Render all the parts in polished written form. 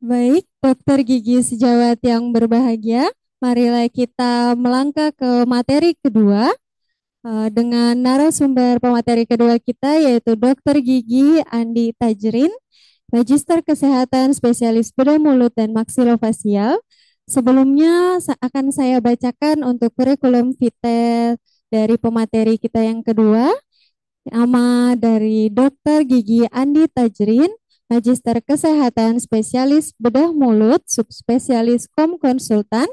Baik, dokter gigi sejawat yang berbahagia, marilah kita melangkah ke materi kedua dengan narasumber pemateri kedua kita yaitu dokter gigi Andi Tajrin, Magister Kesehatan Spesialis Bedah Mulut dan Maksilofasial. Sebelumnya akan saya bacakan untuk kurikulum vitae dari pemateri kita yang kedua. Nama dari Dokter Gigi Andi Tajrin, Magister Kesehatan Spesialis Bedah Mulut, Subspesialis Kom Konsultan.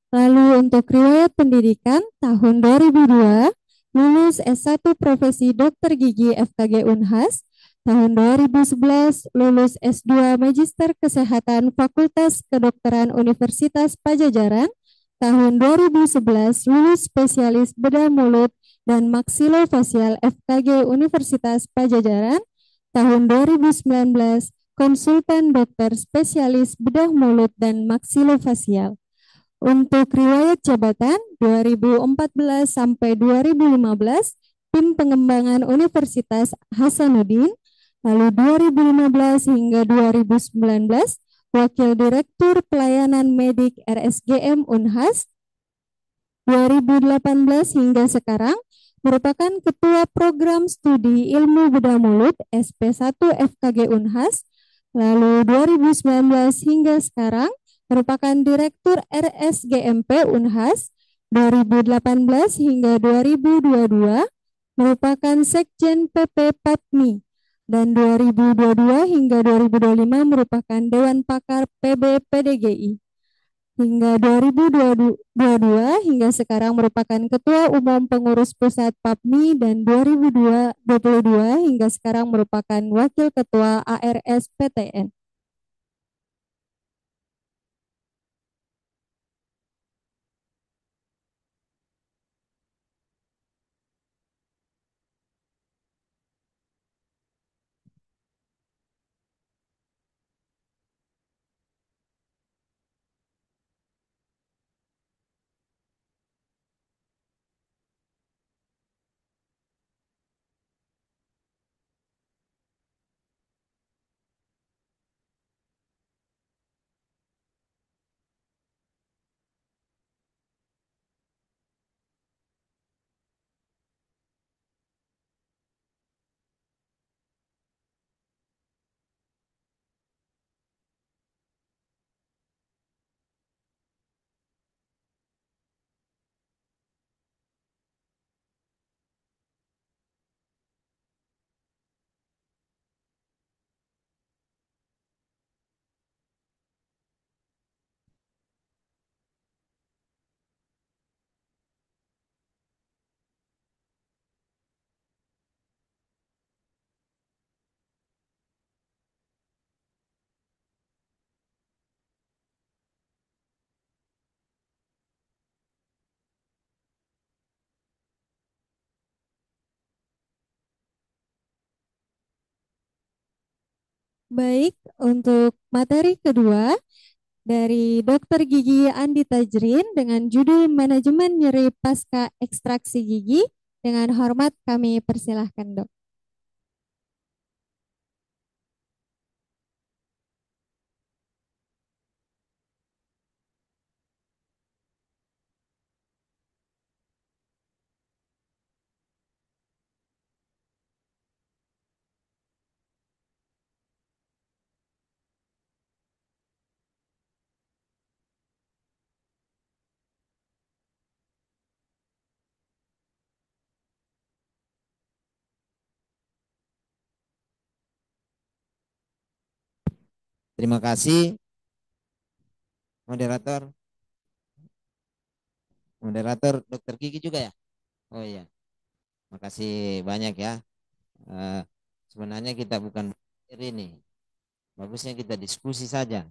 Lalu untuk riwayat pendidikan tahun 2002, lulus S1 Profesi Dokter Gigi FKG Unhas. Tahun 2011, lulus S2 Magister Kesehatan Fakultas Kedokteran Universitas Pajajaran. Tahun 2011, lulus Spesialis Bedah Mulut dan Maksilofasial FKG Universitas Pajajaran. Tahun 2019, konsultan dokter spesialis bedah mulut dan maksilofasial. Untuk riwayat jabatan 2014 sampai 2015, tim pengembangan Universitas Hasanuddin, lalu 2015 hingga 2019, Wakil Direktur Pelayanan Medik RSGM Unhas, 2018 hingga sekarang, merupakan Ketua Program Studi Ilmu Bedah Mulut SP1 FKG Unhas, lalu 2019 hingga sekarang, merupakan Direktur RSGMP Unhas 2018 hingga 2022, merupakan Sekjen PP PAPMI, dan 2022 hingga 2025 merupakan Dewan Pakar PB PDGI. Hingga 2022 hingga sekarang merupakan Ketua Umum Pengurus Pusat PAPMI dan 2022 hingga sekarang merupakan Wakil Ketua ARS PTN. Baik, untuk materi kedua dari Dokter Gigi Andi Tajrin dengan judul Manajemen Nyeri Pasca Ekstraksi Gigi. Dengan hormat kami persilahkan, Dok. Terima kasih moderator, Dokter Gigi juga ya. Oh iya, makasih banyak ya. Eh, Sebenarnya kita bukan materi nih, bagusnya kita diskusi saja.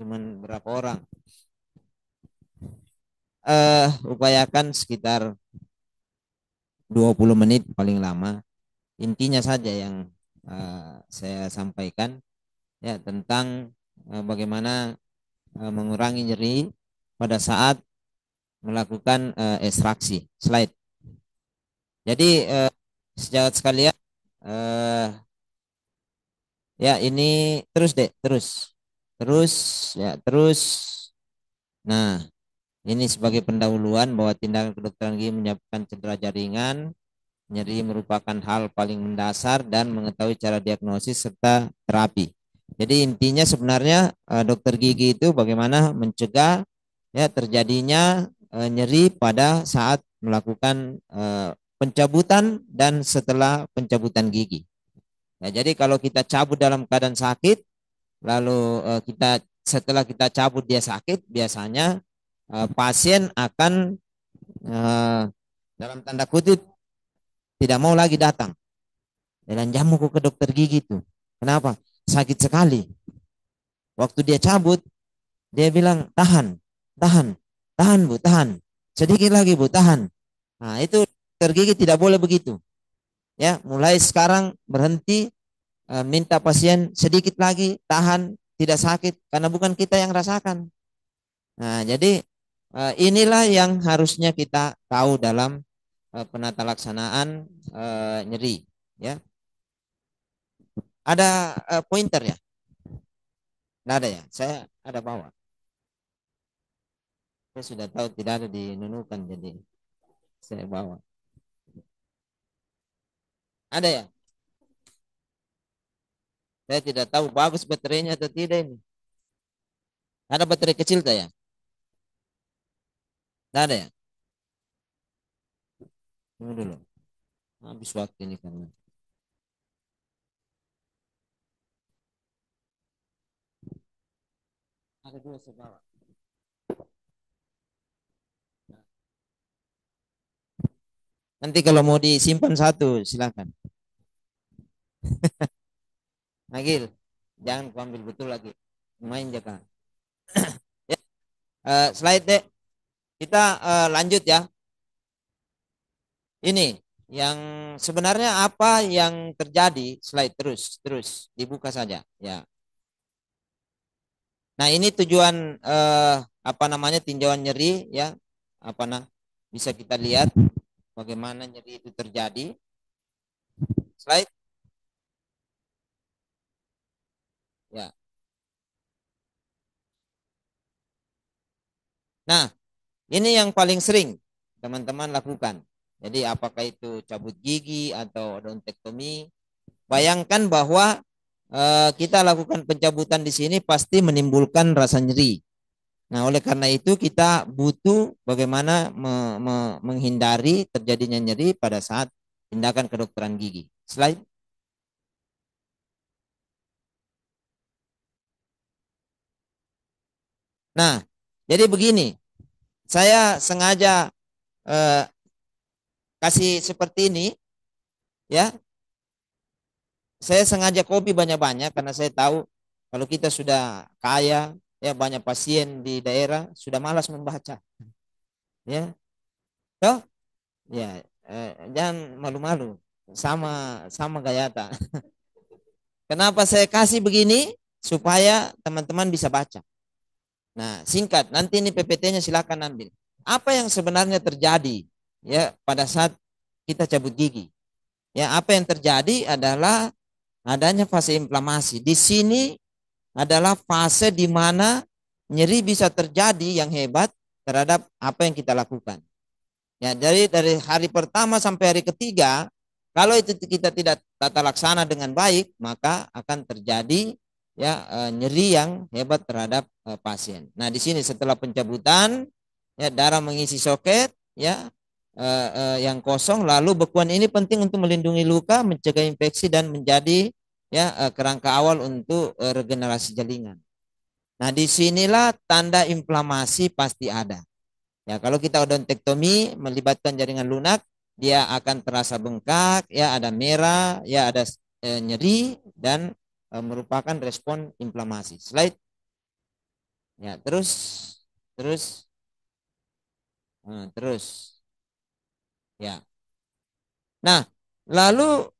Cuman berapa orang? Upayakan sekitar 20 menit paling lama. Intinya saja yang saya sampaikan ya tentang bagaimana mengurangi nyeri pada saat melakukan ekstraksi. Slide. Jadi sejawat sekalian, eh, Ya, ini terus deh, terus. Terus, ya, terus. Nah, ini sebagai pendahuluan bahwa tindakan kedokteran gigi menyebabkan cedera jaringan, nyeri merupakan hal paling mendasar dan mengetahui cara diagnosis serta terapi. Jadi intinya sebenarnya dokter gigi itu bagaimana mencegah ya terjadinya nyeri pada saat melakukan pencabutan dan setelah pencabutan gigi. Nah, jadi kalau kita cabut dalam keadaan sakit, lalu kita setelah kita cabut dia sakit, biasanya pasien akan eh, dalam tanda kutip tidak mau lagi datang. Dan jamu ke dokter gigi itu. Kenapa? Sakit sekali. Waktu dia cabut, dia bilang tahan, tahan, tahan bu, tahan. Sedikit lagi bu, tahan. Nah itu dokter gigi tidak boleh begitu. Ya, mulai sekarang berhenti, minta pasien sedikit lagi, tahan, tidak sakit karena bukan kita yang rasakan. Nah, jadi inilah yang harusnya kita tahu dalam penata laksanaan nyeri. Ya, ada pointer ya? Nggak ada ya? Saya ada bawa. Saya sudah tahu tidak ada di Nunukan, jadi saya bawa. Ada ya? Saya tidak tahu bagus baterainya atau tidak ini. Ada baterai kecil tak ya? Nggak ada ya? Tunggu dulu. Habis waktu ini karena. Ada dua saya bawa. Nanti kalau mau disimpan satu, silakan. Nagil, jangan ku ambil betul lagi. Main jaga. Ya, slide deh. Kita lanjut ya. Ini yang sebenarnya apa yang terjadi? Slide terus, terus dibuka saja. Ya. Nah ini tujuan apa namanya tinjauan nyeri ya. Apa nah bisa kita lihat bagaimana nyeri itu terjadi. Slide. Ya. Nah ini yang paling sering teman-teman lakukan. Jadi apakah itu cabut gigi atau odontektomi? Bayangkan bahwa kita lakukan pencabutan di sini pasti menimbulkan rasa nyeri. Nah, oleh karena itu kita butuh bagaimana menghindari terjadinya nyeri pada saat tindakan kedokteran gigi. Slide. Nah, jadi begini, saya sengaja eh, kasih seperti ini, ya. Saya sengaja copy banyak-banyak karena saya tahu kalau kita sudah kaya, ya banyak pasien di daerah sudah malas membaca, ya. Toh, ya, jangan malu-malu, sama sama Gayata. Kenapa saya kasih begini? Supaya teman-teman bisa baca. Nah, singkat, nanti ini PPT-nya silakan ambil. Apa yang sebenarnya terjadi ya pada saat kita cabut gigi? Ya, apa yang terjadi adalah adanya fase inflamasi. Di sini adalah fase di mana nyeri bisa terjadi yang hebat terhadap apa yang kita lakukan. Ya, dari hari pertama sampai hari ketiga, kalau itu kita tidak tata laksana dengan baik, maka akan terjadi ya nyeri yang hebat terhadap pasien. Nah, di sini setelah pencabutan ya darah mengisi soket ya yang kosong, lalu bekuan ini penting untuk melindungi luka, mencegah infeksi dan menjadi ya kerangka awal untuk regenerasi jaringan. Nah, disinilah tanda inflamasi pasti ada. Ya, kalau kita odontektomi melibatkan jaringan lunak, dia akan terasa bengkak, ya ada merah, ya ada nyeri dan merupakan respon inflamasi. Slide. Ya, terus terus terus. Ya. Nah, lalu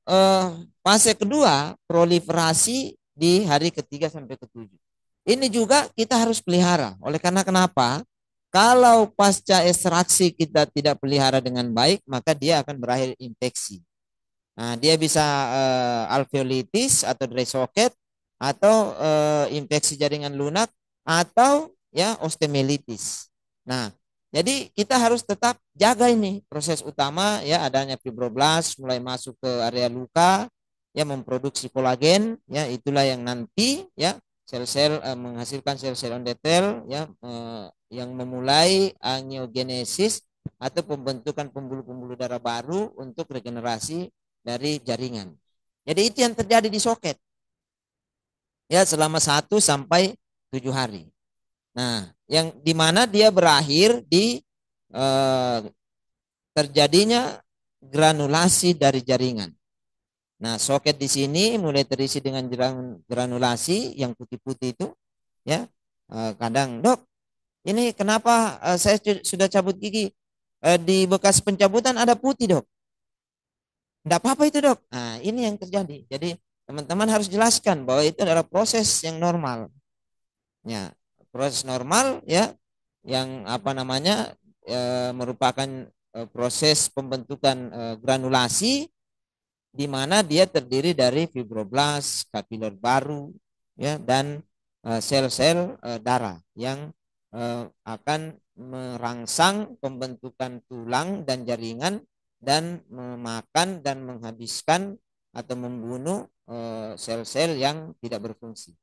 fase kedua proliferasi di hari ketiga sampai ketujuh. Ini juga kita harus pelihara. Oleh karena kenapa? Kalau pasca ekstraksi kita tidak pelihara dengan baik, maka dia akan berakhir infeksi. Nah, dia bisa alveolitis atau dry socket atau infeksi jaringan lunak atau ya osteomelitis. Nah, jadi kita harus tetap jaga ini proses utama ya, adanya fibroblast mulai masuk ke area luka ya, memproduksi kolagen ya, itulah yang nanti ya sel-sel menghasilkan sel-sel endotel ya, yang memulai angiogenesis atau pembentukan pembuluh-pembuluh darah baru untuk regenerasi dari jaringan. Jadi itu yang terjadi di soket ya selama 1 sampai 7 hari. Nah, yang dimana dia berakhir di eh, terjadinya granulasi dari jaringan. Nah, soket di sini mulai terisi dengan granulasi yang putih-putih itu, ya. Kadang, dok, ini kenapa saya sudah cabut gigi, di bekas pencabutan ada putih, dok? Tidak apa-apa itu, dok. Nah, ini yang terjadi. Jadi teman-teman harus jelaskan bahwa itu adalah proses yang normal. Ya, proses normal ya, yang apa namanya merupakan proses pembentukan granulasi di mana dia terdiri dari fibroblast, kapiler baru, ya, dan sel-sel darah yang akan merangsang pembentukan tulang dan jaringan dan memakan dan menghabiskan atau membunuh sel-sel yang tidak berfungsi.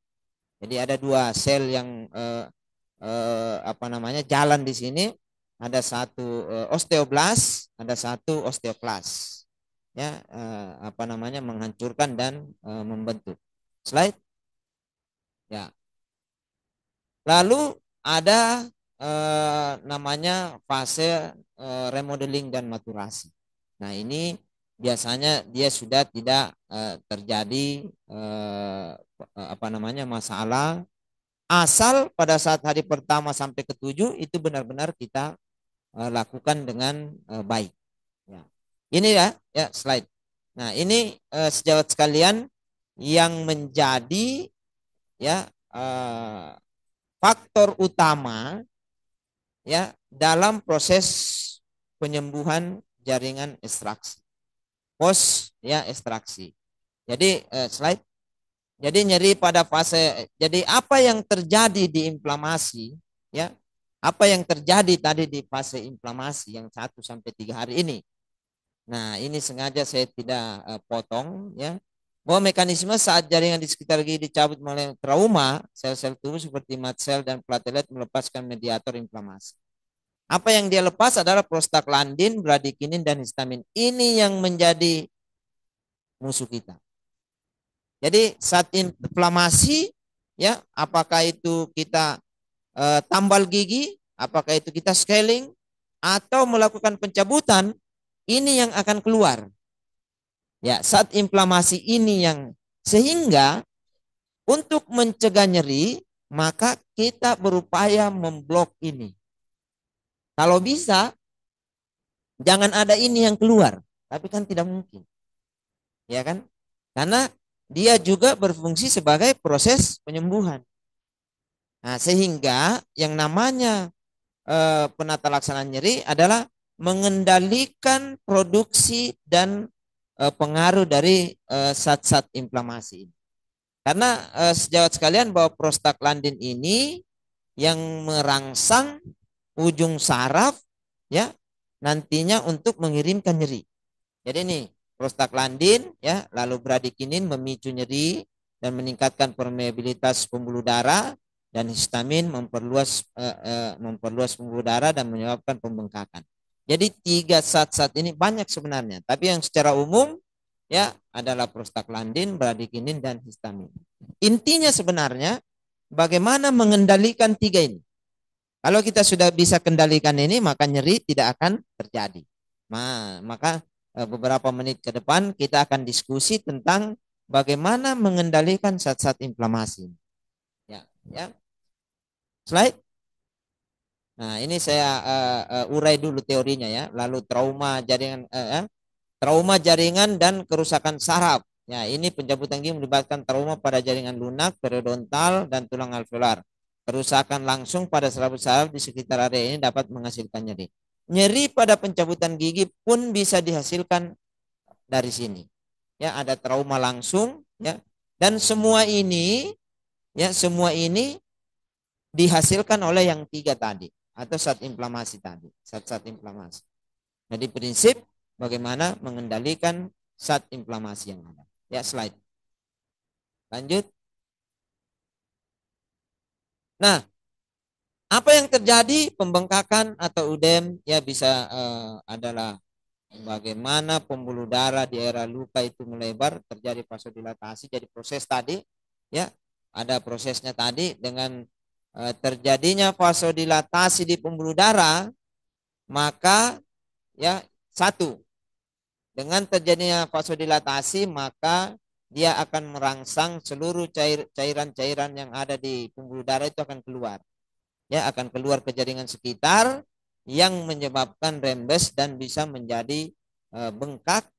Jadi ada dua sel yang apa namanya jalan di sini. Ada satu osteoblas, ada satu osteoklas. Ya, apa namanya menghancurkan dan membentuk. Slide. Ya. Lalu ada namanya fase remodeling dan maturasi. Nah, ini biasanya dia sudah tidak terjadi apa namanya masalah, asal pada saat hari pertama sampai ke-7 itu benar-benar kita lakukan dengan baik. Ya. Ini ya slide. Nah, ini sejawat sekalian yang menjadi ya faktor utama ya dalam proses penyembuhan jaringan ekstraksi. Pos ya ekstraksi. Jadi slide. Jadi nyeri pada fase, jadi apa yang terjadi di inflamasi ya, apa yang terjadi tadi di fase inflamasi yang 1 sampai 3 hari ini. Nah, ini sengaja saya tidak potong ya, bahwa mekanisme saat jaringan di sekitar gigi dicabut oleh trauma, sel-sel tubuh seperti mast cell dan platelet melepaskan mediator inflamasi. Apa yang dia lepas adalah prostaglandin, bradikinin, dan histamin. Ini yang menjadi musuh kita. Jadi saat inflamasi ya, apakah itu kita tambal gigi, apakah itu kita scaling atau melakukan pencabutan, ini yang akan keluar. Ya, saat inflamasi ini yang sehingga untuk mencegah nyeri, maka kita berupaya memblok ini. Kalau bisa jangan ada ini yang keluar, tapi kan tidak mungkin. Ya kan? Karena dia juga berfungsi sebagai proses penyembuhan. Nah, sehingga yang namanya penata laksanaan nyeri adalah mengendalikan produksi dan pengaruh dari zat-zat inflamasi ini. Karena sejawat sekalian bahwa prostaglandin ini yang merangsang ujung saraf ya nantinya untuk mengirimkan nyeri. Jadi ini prostaglandin ya, lalu bradikinin memicu nyeri dan meningkatkan permeabilitas pembuluh darah, dan histamin memperluas pembuluh darah dan menyebabkan pembengkakan. Jadi 3 zat-zat ini banyak sebenarnya, tapi yang secara umum ya adalah prostaglandin, bradikinin, dan histamin. Intinya sebenarnya bagaimana mengendalikan 3 ini. Kalau kita sudah bisa kendalikan ini, maka nyeri tidak akan terjadi. Nah, maka beberapa menit ke depan kita akan diskusi tentang bagaimana mengendalikan zat-zat inflamasi. Ya, ya. Slide. Nah, ini saya urai dulu teorinya ya. Lalu trauma jaringan dan kerusakan saraf. Ya, ini pencabutan gigi melibatkan trauma pada jaringan lunak, periodontal, dan tulang alveolar. Kerusakan langsung pada saraf-saraf di sekitar area ini dapat menghasilkan nyeri. Nyeri pada pencabutan gigi pun bisa dihasilkan dari sini. Ya, ada trauma langsung, ya, Dan semua ini dihasilkan oleh yang tiga tadi atau zat inflamasi tadi, zat-zat inflamasi. Jadi prinsip bagaimana mengendalikan zat inflamasi yang ada. Ya, slide. Lanjut. Nah, apa yang terjadi pembengkakan atau udem ya bisa adalah bagaimana pembuluh darah di area luka itu melebar, terjadi vasodilatasi, jadi proses tadi ya, ada prosesnya tadi dengan terjadinya vasodilatasi di pembuluh darah, maka ya satu, dengan terjadinya vasodilatasi maka dia akan merangsang seluruh cairan-cairan yang ada di pembuluh darah itu akan keluar. Ya, akan keluar ke jaringan sekitar yang menyebabkan rembes dan bisa menjadi bengkak,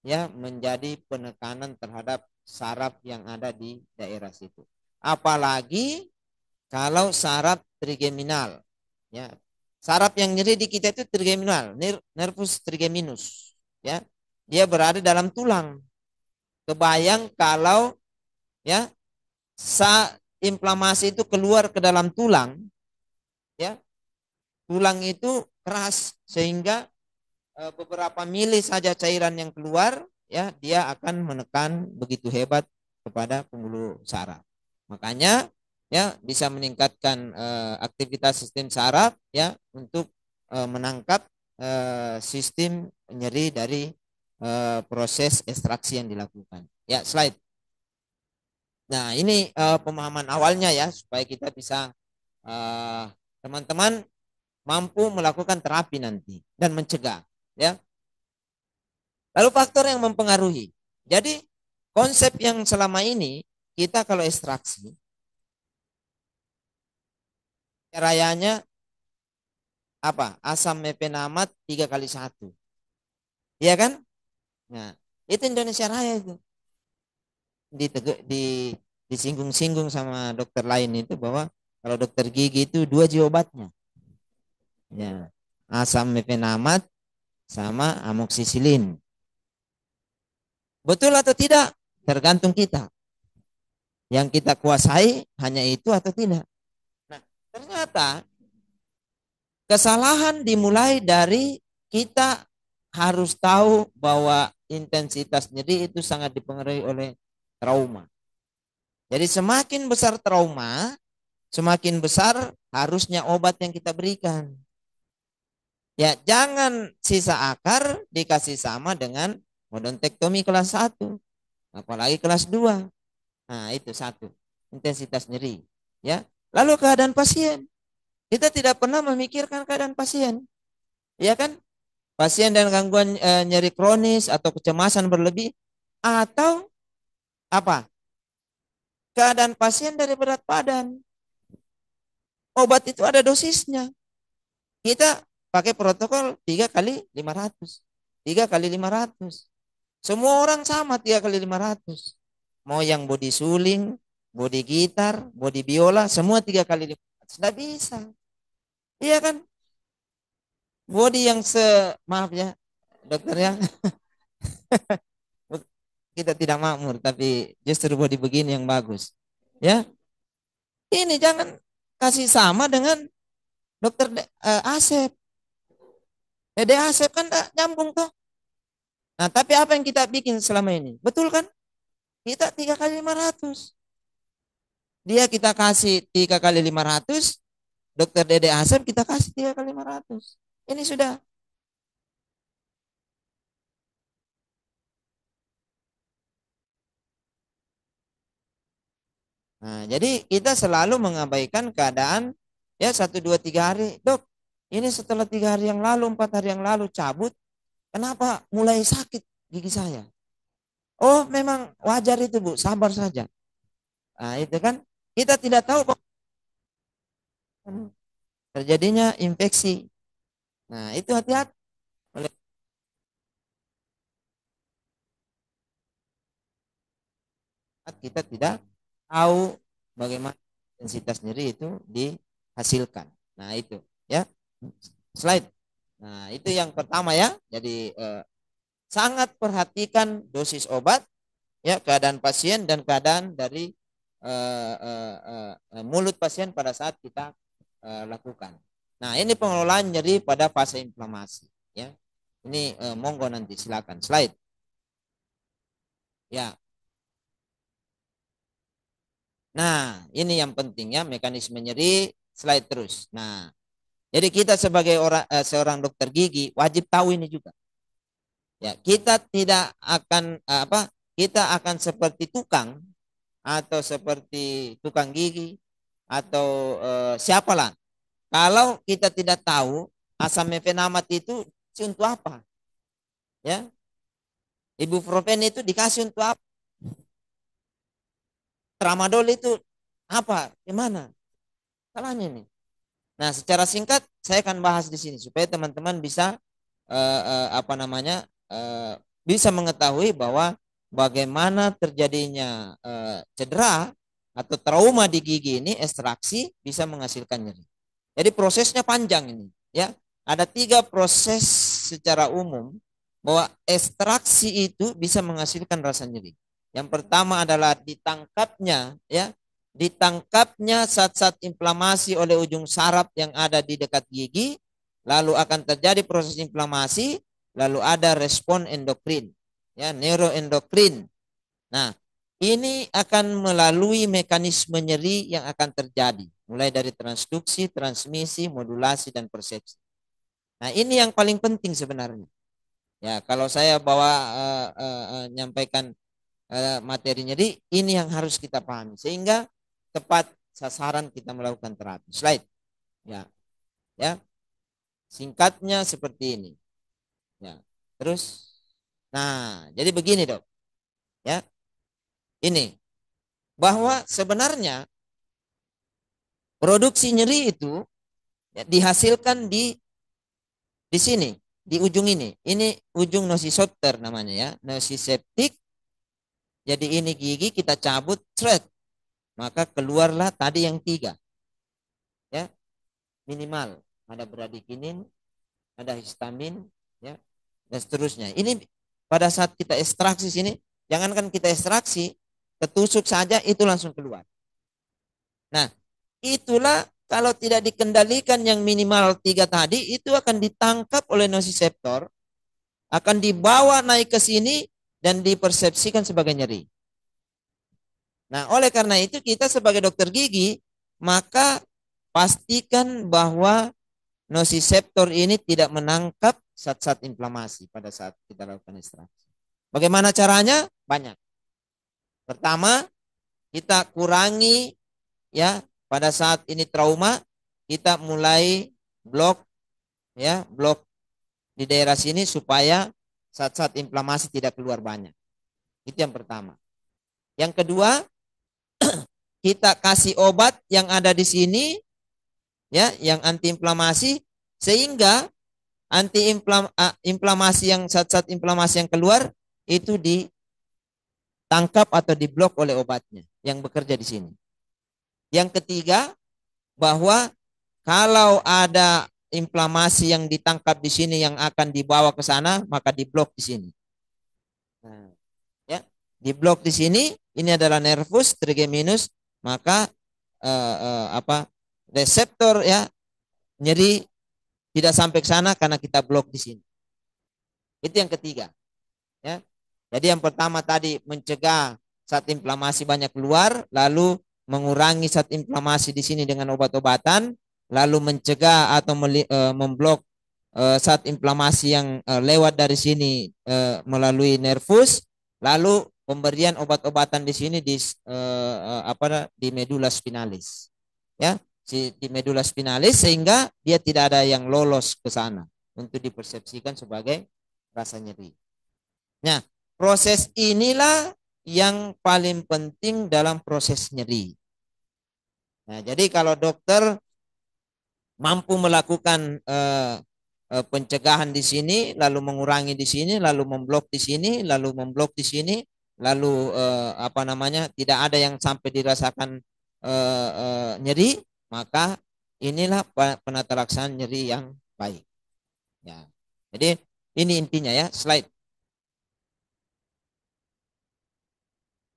ya, menjadi penekanan terhadap saraf yang ada di daerah situ. Apalagi kalau saraf trigeminal, ya, saraf yang nyeri di kita itu trigeminal, nervus trigeminus, ya, dia berada dalam tulang. Kebayang kalau ya inflamasi itu keluar ke dalam tulang, ya, tulang itu keras sehingga beberapa mili saja cairan yang keluar, ya, dia akan menekan begitu hebat kepada pembuluh saraf. Makanya ya bisa meningkatkan aktivitas sistem saraf ya untuk menangkap sistem nyeri dari proses ekstraksi yang dilakukan. Ya, slide. Nah, ini pemahaman awalnya ya supaya kita bisa teman-teman mampu melakukan terapi nanti dan mencegah, ya. Lalu faktor yang mempengaruhi. Jadi konsep yang selama ini kita kalau ekstraksi rayanya apa? Asam mefenamat 3 kali 1. Iya kan? Nah, itu Indonesia Raya itu. Disinggung-singgung sama dokter lain itu bahwa kalau dokter gigi itu 2 obatnya. Ya. Asam mefenamat sama amoksisilin. Betul atau tidak? Tergantung kita. Yang kita kuasai hanya itu atau tidak. Nah, ternyata kesalahan dimulai dari kita harus tahu bahwa intensitas nyeri itu sangat dipengaruhi oleh trauma. Jadi semakin besar trauma, semakin besar harusnya obat yang kita berikan. Ya, jangan sisa akar dikasih sama dengan odontektomi kelas 1, apalagi kelas 2. Nah, itu satu, intensitas nyeri. Ya, lalu keadaan pasien. Kita tidak pernah memikirkan keadaan pasien. Ya kan? Pasien dengan gangguan nyeri kronis atau kecemasan berlebih atau apa? Keadaan pasien dari berat badan. Obat itu ada dosisnya. Kita pakai protokol 3 kali 500. 3 kali 500. Semua orang sama 3 kali 500. Mau yang body suling, body gitar, body biola, semua 3 kali 500. Tidak bisa. Iya kan? Body yang maaf ya, dokter ya. Kita tidak makmur, tapi justru body begini yang bagus. Ya, ini jangan kasih sama dengan dokter Asep. Dede Asep kan nyambung toh. Nah, tapi apa yang kita bikin selama ini? Betul kan? Kita 3 kali 500. Dia kita kasih 3 kali 500. Dokter Dede Asep kita kasih 3 kali 500. Ini sudah. Nah, jadi kita selalu mengabaikan keadaan ya 1 2 3 hari. Dok, ini setelah 3 hari yang lalu, 4 hari yang lalu cabut. Kenapa mulai sakit gigi saya? Oh, memang wajar itu Bu, sabar saja. Nah, itu kan kita tidak tahu terjadinya infeksi. Nah, itu hati-hati. Kita tidak tahu bagaimana intensitas nyeri itu dihasilkan. Nah, itu ya. Slide. Nah, itu yang pertama ya. Jadi sangat perhatikan dosis obat ya, keadaan pasien dan keadaan dari mulut pasien pada saat kita lakukan. Nah, ini pengelolaan nyeri pada fase inflamasi, ya. Ini monggo nanti silakan slide. Ya. Nah, ini yang penting ya, mekanisme nyeri, slide terus. Nah, jadi kita sebagai seorang dokter gigi wajib tahu ini juga. Ya, kita tidak akan apa? Kita akan seperti tukang atau seperti tukang gigi atau siapalah. Kalau kita tidak tahu asam mefenamat itu untuk apa? Ya, ibuprofen itu dikasih untuk apa? Tramadol itu apa? Gimana? Salahnya nih. Nah, secara singkat saya akan bahas di sini supaya teman-teman bisa apa namanya bisa mengetahui bahwa bagaimana terjadinya cedera atau trauma di gigi ini ekstraksi bisa menghasilkan nyeri. Jadi prosesnya panjang ini, ya. Ada 3 proses secara umum bahwa ekstraksi itu bisa menghasilkan rasa nyeri. Yang pertama adalah ditangkapnya, ya, ditangkapnya zat-zat inflamasi oleh ujung saraf yang ada di dekat gigi, lalu akan terjadi proses inflamasi, lalu ada respon endokrin, ya, neuroendokrin. Nah, ini akan melalui mekanisme nyeri yang akan terjadi, mulai dari transduksi, transmisi, modulasi, dan persepsi. Nah, ini yang paling penting sebenarnya. Ya, kalau saya bawa nyampaikan materi nyeri, ini yang harus kita pahami sehingga tepat sasaran kita melakukan terapi. Slide. Ya, ya. Singkatnya seperti ini. Ya. Terus, nah, jadi begini dok. Ya, ini bahwa sebenarnya produksi nyeri itu ya, dihasilkan di sini, di ujung ini. Ini ujung nociceptor namanya ya, nociceptic. Jadi ini gigi kita cabut, thread, maka keluarlah tadi yang 3, ya, minimal ada bradikinin, ada histamin, ya, dan seterusnya. Ini pada saat kita ekstraksi sini, jangankan kita ekstraksi, ketusuk saja itu langsung keluar. Nah, itulah kalau tidak dikendalikan yang minimal 3 tadi, itu akan ditangkap oleh nociceptor, akan dibawa naik ke sini dan dipersepsikan sebagai nyeri. Nah, oleh karena itu kita sebagai dokter gigi, maka pastikan bahwa nociceptor ini tidak menangkap zat-zat inflamasi pada saat kita lakukan ekstraksi. Bagaimana caranya? Banyak. Pertama, kita kurangi, ya, pada saat ini trauma, kita mulai blok, ya, blok di daerah sini supaya zat-zat inflamasi tidak keluar banyak. Itu yang pertama. Yang kedua, kita kasih obat yang ada di sini, ya, yang antiinflamasi, sehingga inflamasi yang zat-zat inflamasi yang keluar itu ditangkap atau diblok oleh obatnya yang bekerja di sini. Yang ketiga, bahwa kalau ada inflamasi yang ditangkap di sini yang akan dibawa ke sana, maka diblok di sini. Nah, ya, diblok di sini. Ini adalah nervus trigeminus, maka reseptor, ya, nyeri tidak sampai ke sana karena kita blok di sini. Itu yang ketiga, ya. Jadi yang pertama tadi mencegah zat inflamasi banyak keluar, lalu mengurangi zat inflamasi di sini dengan obat-obatan, lalu mencegah atau memblok zat inflamasi yang lewat dari sini melalui nervus, lalu pemberian obat-obatan di sini di medula spinalis, ya, di medula spinalis, sehingga dia tidak ada yang lolos ke sana untuk dipersepsikan sebagai rasa nyeri. Nah, proses inilah yang paling penting dalam proses nyeri. Nah, jadi kalau dokter mampu melakukan pencegahan di sini, lalu mengurangi di sini, lalu memblok di sini, lalu memblok di sini, lalu tidak ada yang sampai dirasakan nyeri, maka inilah penata laksanaan nyeri yang baik. Ya, jadi ini intinya ya, slide.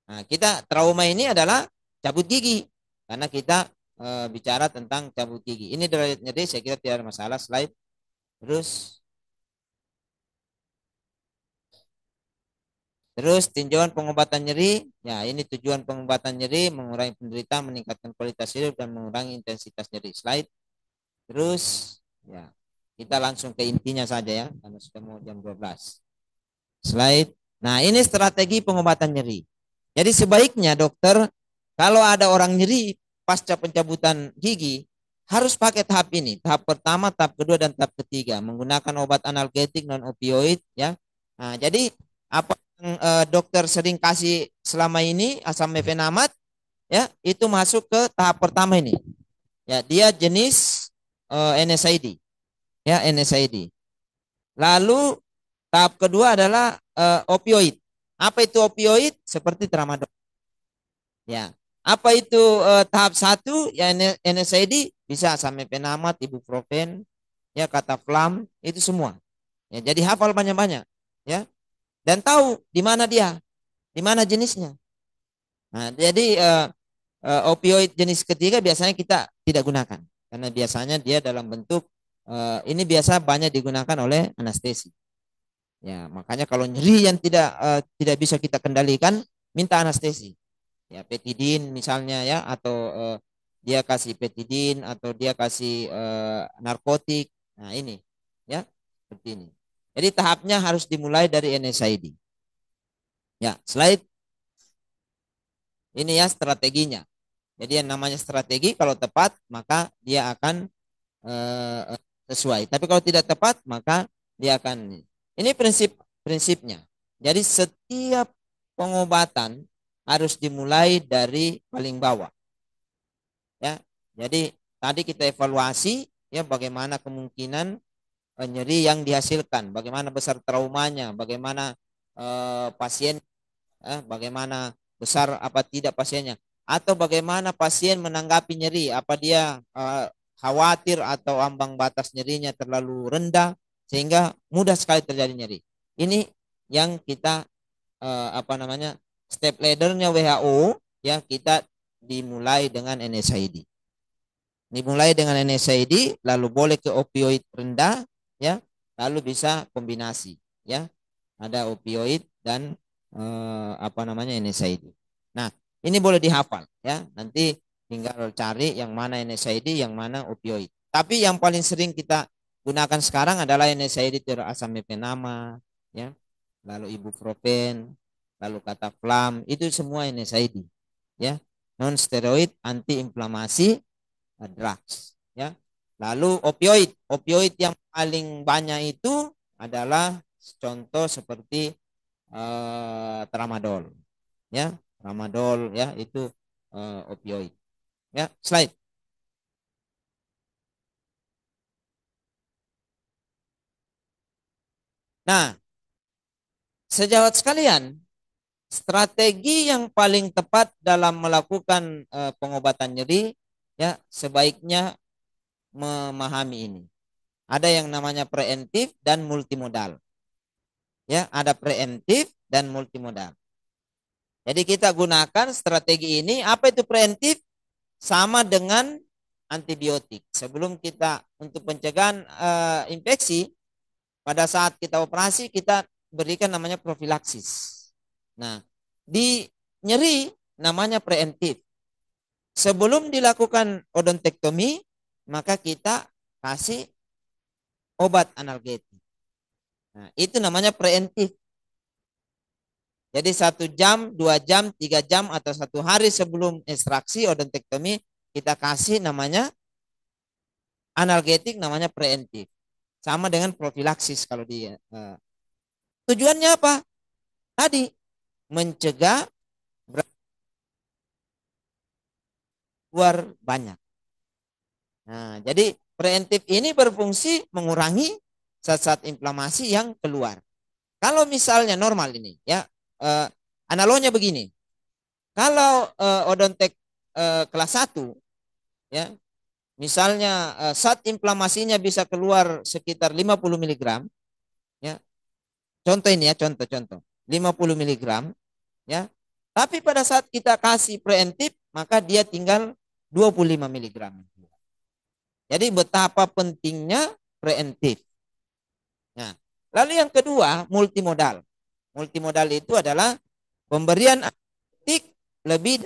Nah, kita trauma ini adalah cabut gigi karena kita bicara tentang cabut gigi. Ini derajat nyeri saya kira tidak ada masalah. Slide terus. Terus tinjauan pengobatan nyeri, ya ini tujuan pengobatan nyeri mengurangi penderitaan, meningkatkan kualitas hidup dan mengurangi intensitas nyeri. Slide. Terus ya kita langsung ke intinya saja ya karena sudah mau jam 12. Slide. Nah, ini strategi pengobatan nyeri. Jadi sebaiknya dokter kalau ada orang nyeri pasca pencabutan gigi harus pakai tahap ini. Tahap pertama, tahap kedua dan tahap ketiga menggunakan obat analgetik non opioid ya. Nah, jadi apa yang dokter sering kasih selama ini asam mefenamat ya itu masuk ke tahap pertama ini. Ya, dia jenis NSAID. Ya, NSAID. Lalu tahap kedua adalah opioid. Apa itu opioid? Seperti tramadol. Ya. Apa itu tahap satu? Ya NSAID bisa sampai penamat, ibuprofen, ya kata flam itu semua. Ya, jadi hafal banyak-banyak, ya. Dan tahu di mana dia, di mana jenisnya. Nah, jadi opioid jenis ketiga biasanya kita tidak gunakan karena biasanya dia dalam bentuk ini biasa banyak digunakan oleh anestesi. Ya, makanya kalau nyeri yang tidak bisa kita kendalikan, minta anestesi. Ya, petidin misalnya ya atau dia kasih petidin atau dia kasih narkotik. Nah, ini ya, seperti ini. Jadi tahapnya harus dimulai dari NSAID. Ya, slide ini ya strateginya. Jadi yang namanya strategi kalau tepat maka dia akan sesuai. Tapi kalau tidak tepat maka dia akan ini prinsipnya. Jadi setiap pengobatan harus dimulai dari paling bawah. Ya. Jadi tadi kita evaluasi ya bagaimana kemungkinan nyeri yang dihasilkan, bagaimana besar traumanya, bagaimana pasien bagaimana besar apa tidak pasiennya atau bagaimana pasien menanggapi nyeri, apa dia khawatir atau ambang batas nyerinya terlalu rendah sehingga mudah sekali terjadi nyeri. Ini yang kita apa namanya step laddernya WHO ya kita dimulai dengan NSAID. Dimulai dengan NSAID lalu boleh ke opioid rendah ya lalu bisa kombinasi ya ada opioid dan apa namanya NSAID. Nah ini boleh dihafal ya nanti tinggal cari yang mana NSAID yang mana opioid. Tapi yang paling sering kita gunakan sekarang adalah NSAID asam mefenama ya lalu ibuprofen lalu kata flam itu semua NSAID ya non steroid anti inflamasi drugs ya. Lalu opioid, opioid yang paling banyak itu adalah contoh seperti tramadol ya, tramadol ya itu opioid. Ya, slide. Nah, sejawat sekalian, strategi yang paling tepat dalam melakukan pengobatan nyeri ya sebaiknya memahami ini. Ada yang namanya preemptif dan multimodal. Ya, ada preemptif dan multimodal. Jadi kita gunakan strategi ini. Apa itu preemptif? Sama dengan antibiotik. Sebelum kita untuk pencegahan infeksi, pada saat kita operasi kita berikan namanya profilaksis. Nah, di nyeri namanya preemptif. Sebelum dilakukan odontektomi, maka kita kasih obat analgetik. Nah, itu namanya preemptif. Jadi 1 jam, 2 jam, 3 jam atau 1 hari sebelum ekstraksi odontektomi kita kasih namanya analgetik namanya preemptif. Sama dengan profilaksis kalau dia. Tujuannya apa? Tadi mencegah keluar banyak. Nah, jadi preemptif ini berfungsi mengurangi zat-zat inflamasi yang keluar. Kalau misalnya normal ini ya analognya begini. Kalau odontek kelas 1 ya misalnya zat inflamasinya bisa keluar sekitar 50 miligram ya. Contoh ini ya contoh 50 miligram ya. Tapi pada saat kita kasih preventif, maka dia tinggal 25 mg. Jadi betapa pentingnya preventif. Nah, lalu yang kedua, multimodal. Multimodal itu adalah pemberian antibiotik lebih.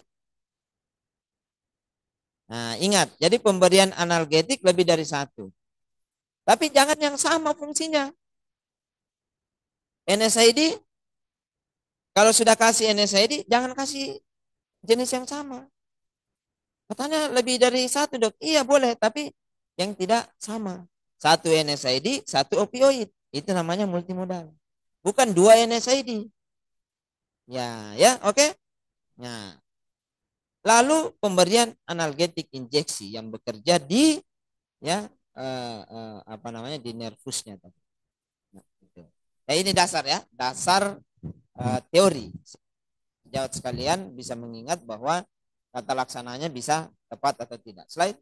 Nah, ingat, jadi pemberian analgetik lebih dari satu. Tapi jangan yang sama fungsinya. NSAID, kalau sudah kasih NSAID, jangan kasih jenis yang sama. Katanya lebih dari satu, dok. Iya boleh, tapi yang tidak sama. Satu NSAID, satu opioid. Itu namanya multimodal. Bukan dua NSAID. Ya, ya, oke. Nah, lalu pemberian analgetik injeksi yang bekerja di ya apa namanya di nervusnya tadi. Nah, gitu. Nah, ini dasar ya, dasar teori. Jawab sekalian bisa mengingat bahwa tata laksananya bisa tepat atau tidak. Slide.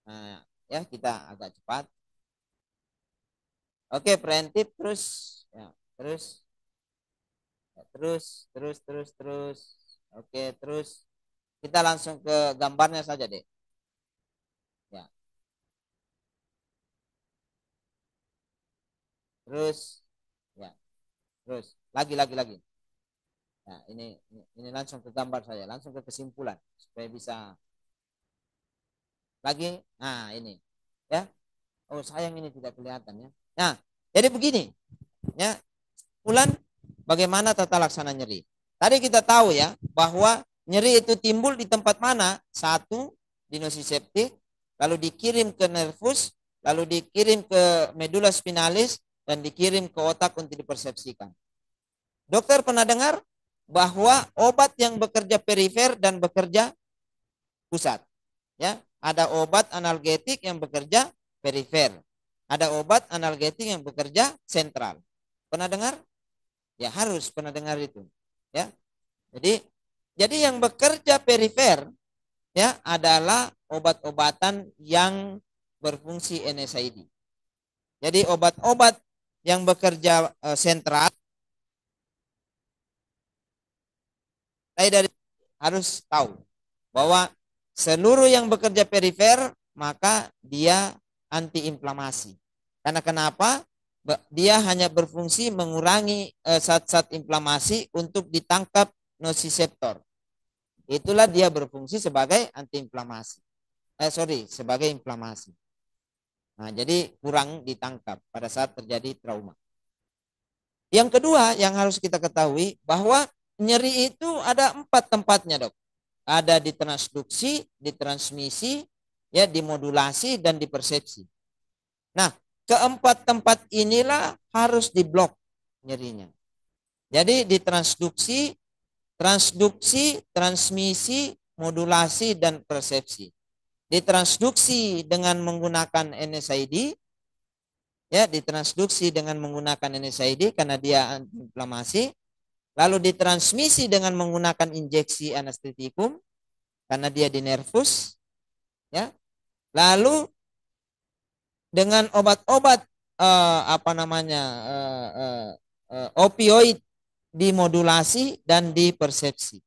Nah, ya kita agak cepat. Oke, preventif terus ya, terus ya, terus. Oke, terus kita langsung ke gambarnya saja deh. Ya, terus ya, terus lagi. Nah, ini langsung ke gambar saja, langsung ke kesimpulan supaya bisa lagi. Nah, ini ya. Oh, sayang ini tidak kelihatan ya. Nah, jadi begini ya. Kesimpulan bagaimana tata laksana nyeri. Tadi kita tahu ya bahwa nyeri itu timbul di tempat mana? Satu, di nociceptif, lalu dikirim ke nervus, lalu dikirim ke medula spinalis, dan dikirim ke otak untuk dipersepsikan. Dokter pernah dengar bahwa obat yang bekerja perifer dan bekerja pusat. Ya, ada obat analgetik yang bekerja perifer. Ada obat analgetik yang bekerja sentral. Pernah dengar? Ya harus pernah dengar itu. Ya. Jadi yang bekerja perifer ya adalah obat-obatan yang berfungsi NSAID. Jadi obat-obat yang bekerja sentral, saya dari harus tahu bahwa seluruh yang bekerja perifer maka dia antiinflamasi. Karena kenapa? Dia hanya berfungsi mengurangi zat-zat inflamasi untuk ditangkap nociceptor. Itulah dia berfungsi sebagai antiinflamasi. Sebagai inflamasi. Nah, jadi kurang ditangkap pada saat terjadi trauma. Yang kedua yang harus kita ketahui bahwa nyeri itu ada 4 tempatnya, dok. Ada di transduksi, di transmisi, ya, di modulasi dan di persepsi. Nah, keempat tempat inilah harus diblok nyerinya. Jadi di transduksi, transmisi, modulasi dan persepsi. Di transduksi dengan menggunakan NSAID, ya, ditransduksi dengan menggunakan NSAID karena dia antiinflamasi. Lalu ditransmisi dengan menggunakan injeksi anestetikum karena dia di nervus, ya. Lalu dengan obat-obat opioid dimodulasi dan dipersepsi.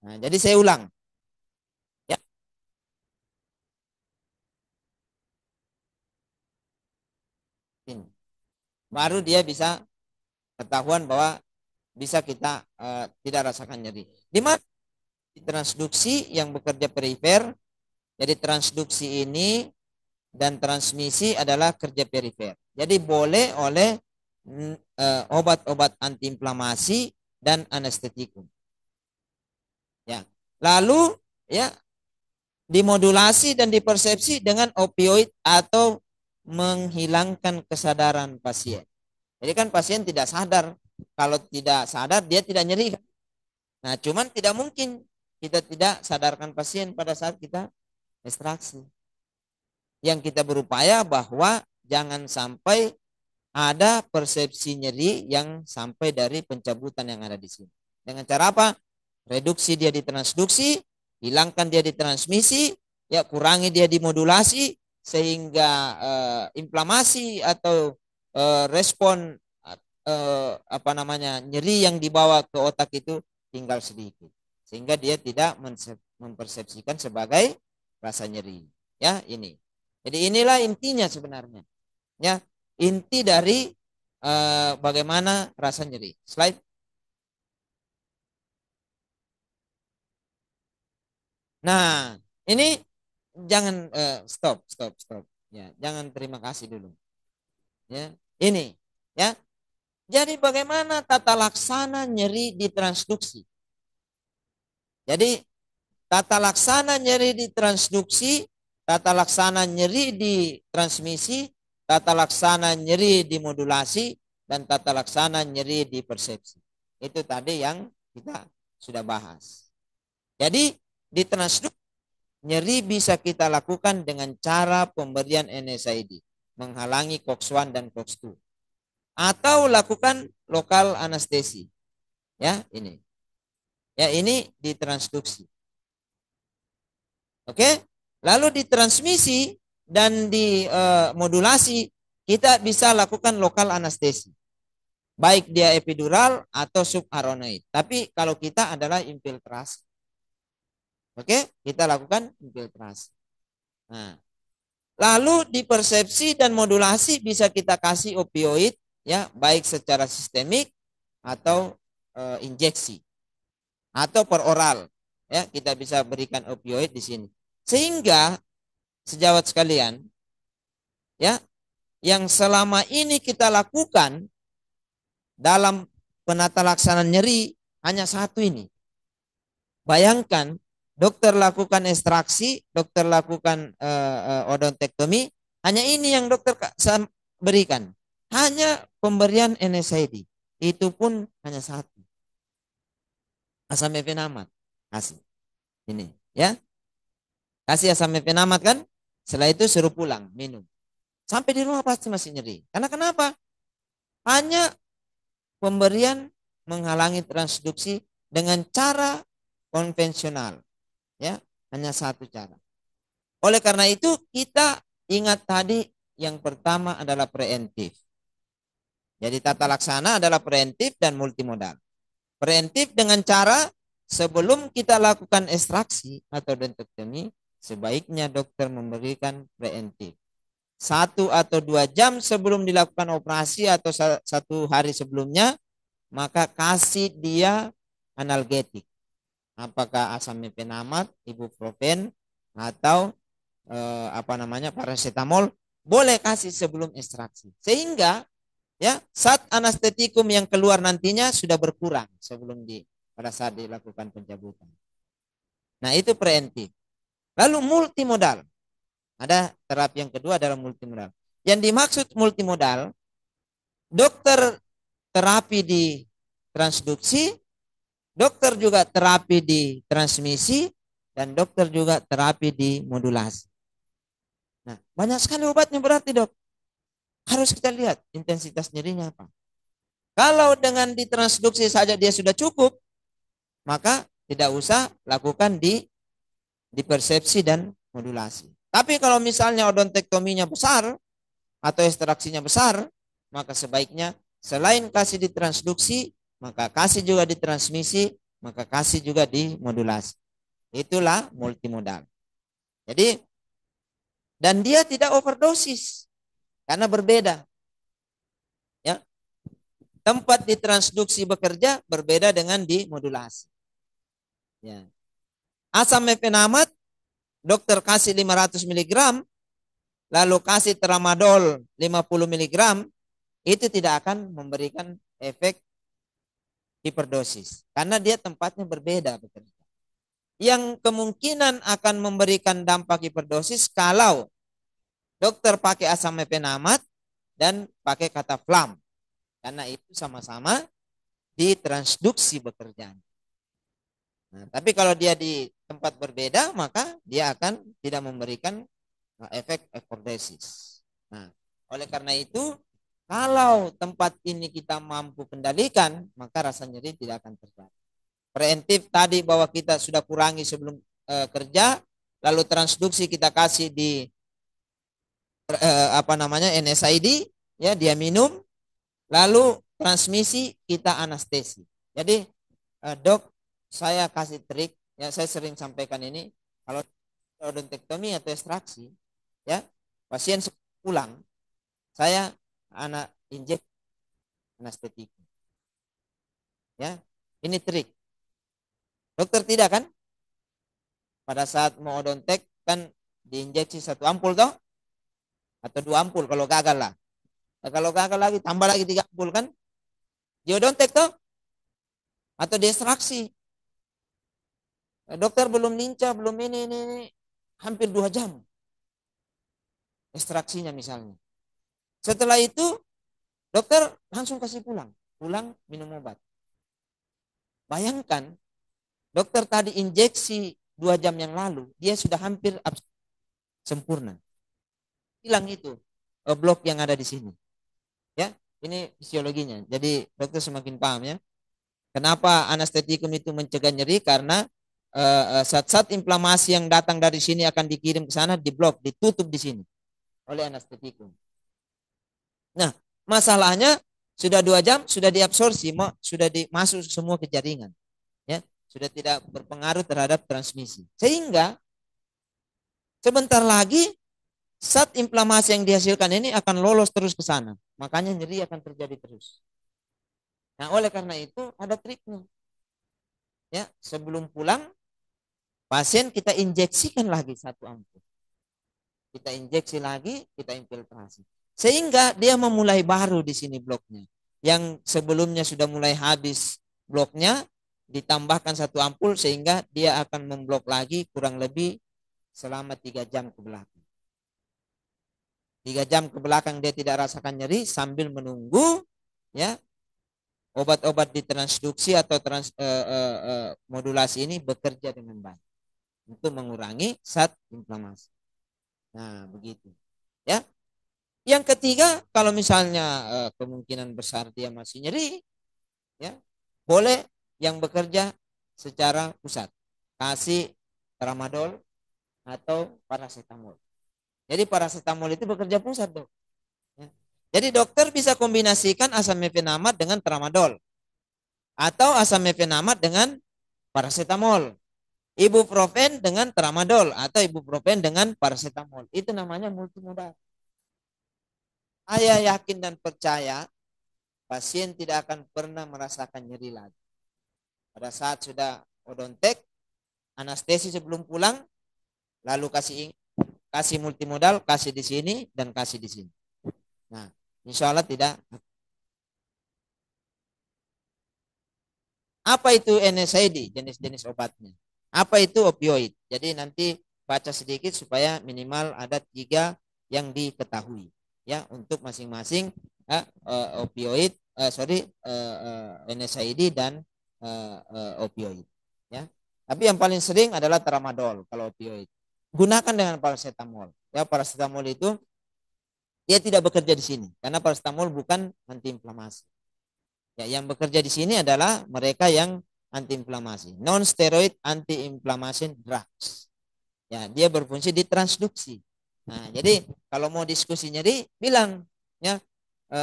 Nah, jadi saya ulang. Ya. Ini. Baru dia bisa ketahuan bahwa bisa kita tidak rasakan nyeri. Di mana? Di transduksi yang bekerja perifer. Jadi transduksi ini dan transmisi adalah kerja perifer. Jadi boleh oleh obat-obat antiinflamasi dan anestetikum. Ya. Lalu ya dimodulasi dan dipersepsi dengan opioid atau menghilangkan kesadaran pasien. Jadi kan pasien tidak sadar. Kalau tidak sadar dia tidak nyeri. Nah, cuman tidak mungkin kita tidak sadarkan pasien pada saat kita ekstraksi. Yang kita berupaya bahwa jangan sampai ada persepsi nyeri yang sampai dari pencabutan yang ada di sini. Dengan cara apa? Reduksi dia di transduksi, hilangkan dia di transmisi, ya kurangi dia di modulasi sehingga inflamasi atau respon apa namanya, nyeri yang dibawa ke otak itu tinggal sedikit, sehingga dia tidak mempersepsikan sebagai rasa nyeri. Ya, ini. Jadi inilah intinya sebenarnya. Ya, inti dari bagaimana rasa nyeri. Slide. Nah, ini jangan stop, stop, stop. Ya, jangan terima kasih dulu. Ya, ini. Ya, jadi bagaimana tata laksana nyeri di transduksi? Jadi tata laksana nyeri di transduksi, tata laksana nyeri di transmisi, tata laksana nyeri di modulasi, dan tata laksana nyeri di persepsi. Itu tadi yang kita sudah bahas. Jadi di transduksi nyeri bisa kita lakukan dengan cara pemberian NSAID, menghalangi COX-1 dan COX-2. Atau lakukan lokal anestesi. Ya, ini. Ya, ini di transduksi. Oke? Lalu di transmisi dan di modulasi kita bisa lakukan lokal anestesi. Baik dia epidural atau subaronoid. Tapi kalau kita adalah infiltrasi. Oke? Kita lakukan infiltrasi. Nah, lalu di persepsi dan modulasi bisa kita kasih opioid, ya, baik secara sistemik atau injeksi atau per oral, ya, kita bisa berikan opioid di sini. Sehingga sejawat sekalian, ya, yang selama ini kita lakukan dalam penata laksanaan nyeri hanya satu ini. Bayangkan, dokter lakukan ekstraksi, dokter lakukan odontektomi, hanya ini yang dokter berikan. Hanya pemberian NSAID. Itu pun hanya satu. Asam mefenamat. Kasih. Ini, ya. Kasih asam mefenamat kan? Setelah itu suruh pulang, minum. Sampai di rumah pasti masih nyeri. Karena kenapa? Hanya pemberian menghalangi transduksi dengan cara konvensional. Ya, hanya satu cara. Oleh karena itu kita ingat tadi yang pertama adalah preventif. Jadi tata laksana adalah preventif dan multimodal. Preventif dengan cara sebelum kita lakukan ekstraksi atau dentectomy, sebaiknya dokter memberikan preventif. 1 atau 2 jam sebelum dilakukan operasi atau 1 hari sebelumnya, maka kasih dia analgetik. Apakah asam mefenamat, ibuprofen, atau paracetamol, boleh kasih sebelum ekstraksi. Sehingga ya saat anestetikum yang keluar nantinya sudah berkurang sebelum pada saat dilakukan pencabutan. Nah, itu preventif. Lalu multimodal. Ada terapi yang kedua adalah multimodal. Yang dimaksud multimodal, dokter terapi di transduksi, dokter juga terapi di transmisi, dan dokter juga terapi di modulasi. Nah, banyak sekali obatnya berarti, dok. Harus kita lihat intensitas nyerinya apa. Kalau dengan ditransduksi saja dia sudah cukup, maka tidak usah lakukan di persepsi dan modulasi. Tapi kalau misalnya odontektominya besar atau ekstraksinya besar, maka sebaiknya selain kasih di transduksi, maka kasih juga di transmisi, maka kasih juga di modulasi. Itulah multimodal. Jadi, dan dia tidak overdosis karena berbeda. Ya. Tempat di transduksi bekerja berbeda dengan di modulasi. Ya. Asam mefenamat dokter kasih 500 mg, lalu kasih tramadol 50 mg, itu tidak akan memberikan efek hiperdosis. Karena dia tempatnya berbeda bekerja. Yang kemungkinan akan memberikan dampak hiperdosis kalau dokter pakai asam mefenamat dan pakai kataflam. Karena itu sama-sama di transduksi bekerjanya. Nah, tapi kalau dia di tempat berbeda, maka dia akan tidak memberikan efek hiperdosis. Nah, oleh karena itu, kalau tempat ini kita mampu kendalikan, maka rasa nyeri tidak akan terjadi. Preventif tadi bahwa kita sudah kurangi sebelum kerja, lalu transduksi kita kasih di NSAID, ya, dia minum, lalu transmisi kita anestesi. Jadi dok, saya kasih trik, ya saya sering sampaikan ini, kalau odontektomi atau ekstraksi, ya pasien pulang, saya anak injek anestetikum. Ya, ini trik. Dokter tidak kan? Pada saat mau odontek kan diinjeksi 1 ampul toh, atau 2 ampul kalau gagal lah. Nah, kalau gagal lagi tambah lagi 3 ampul kan? Diodontek toh, atau diekstraksi. Dokter belum lincah, belum ini hampir 2 jam ekstraksinya misalnya. Setelah itu dokter langsung kasih pulang minum obat. Bayangkan dokter tadi injeksi 2 jam yang lalu, dia sudah hampir sempurna. Hilang itu blok yang ada di sini. Ya, ini fisiologinya. Jadi dokter semakin paham ya. Kenapa anestetikum itu mencegah nyeri? Karena zat-zat inflamasi yang datang dari sini akan dikirim ke sana, diblok, ditutup di sini oleh anestetikum. Nah, masalahnya sudah 2 jam, sudah diabsorpsi, sudah masuk semua ke jaringan, ya, sudah tidak berpengaruh terhadap transmisi. Sehingga sebentar lagi zat inflamasi yang dihasilkan ini akan lolos terus ke sana. Makanya nyeri akan terjadi terus. Nah, oleh karena itu ada triknya. Ya, sebelum pulang pasien kita injeksikan lagi 1 ampul. Kita injeksi lagi, kita infiltrasi. Sehingga dia memulai baru di sini bloknya. Yang sebelumnya sudah mulai habis bloknya, ditambahkan 1 ampul sehingga dia akan memblok lagi kurang lebih selama 3 jam ke belakang. 3 jam ke belakang dia tidak rasakan nyeri sambil menunggu ya obat-obat ditransduksi atau modulasi ini bekerja dengan baik untuk mengurangi zat inflamasi. Nah, begitu. Ya. Yang ketiga, kalau misalnya kemungkinan besar dia masih nyeri, ya, boleh yang bekerja secara pusat. Kasih tramadol atau paracetamol. Jadi paracetamol itu bekerja pusat, Dok. Ya. Jadi dokter bisa kombinasikan asam mefenamat dengan tramadol atau asam mefenamat dengan paracetamol. Ibuprofen dengan tramadol atau ibuprofen dengan paracetamol. Itu namanya multimodal. Saya yakin dan percaya pasien tidak akan pernah merasakan nyeri lagi. Pada saat sudah odontek, anestesi sebelum pulang, lalu kasih multimodal, kasih di sini dan kasih di sini. Nah, insya Allah tidak. Apa itu NSAID? Jenis-jenis obatnya. Apa itu opioid? Jadi nanti baca sedikit supaya minimal ada 3 yang diketahui ya untuk masing-masing opioid, NSAID dan opioid ya. Tapi yang paling sering adalah tramadol kalau opioid. Gunakan dengan paracetamol. Ya, paracetamol itu dia tidak bekerja di sini karena paracetamol bukan antiinflamasi. Ya, yang bekerja di sini adalah mereka yang antiinflamasi, non-steroid anti-inflammation drugs. Ya, dia berfungsi di transduksi. Nah, jadi kalau mau diskusi nyeri, bilang ya,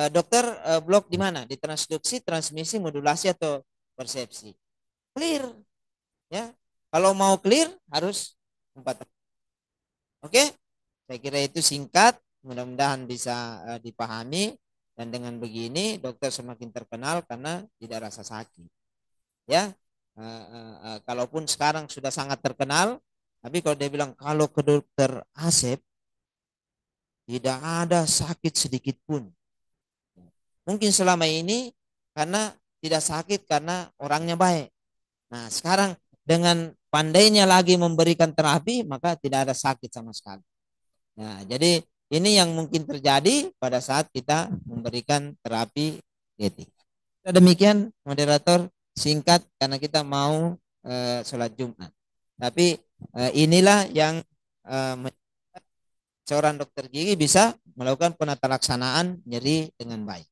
dokter blok di mana? Di transduksi, transmisi, modulasi atau persepsi. Clear. Ya, kalau mau clear harus 4. Oke, saya kira itu singkat. Mudah-mudahan bisa dipahami. Dan dengan begini dokter semakin terkenal karena tidak rasa sakit. Ya, kalaupun sekarang sudah sangat terkenal, tapi kalau dia bilang kalau ke dokter Asep tidak ada sakit sedikit pun. Mungkin selama ini karena tidak sakit karena orangnya baik. Nah, sekarang dengan pandainya lagi memberikan terapi, maka tidak ada sakit sama sekali. Nah, jadi ini yang mungkin terjadi pada saat kita memberikan terapi genetik. Demikian moderator singkat karena kita mau sholat Jumat. Tapi inilah yang seorang dokter gigi bisa melakukan penata laksanaan nyeri dengan baik.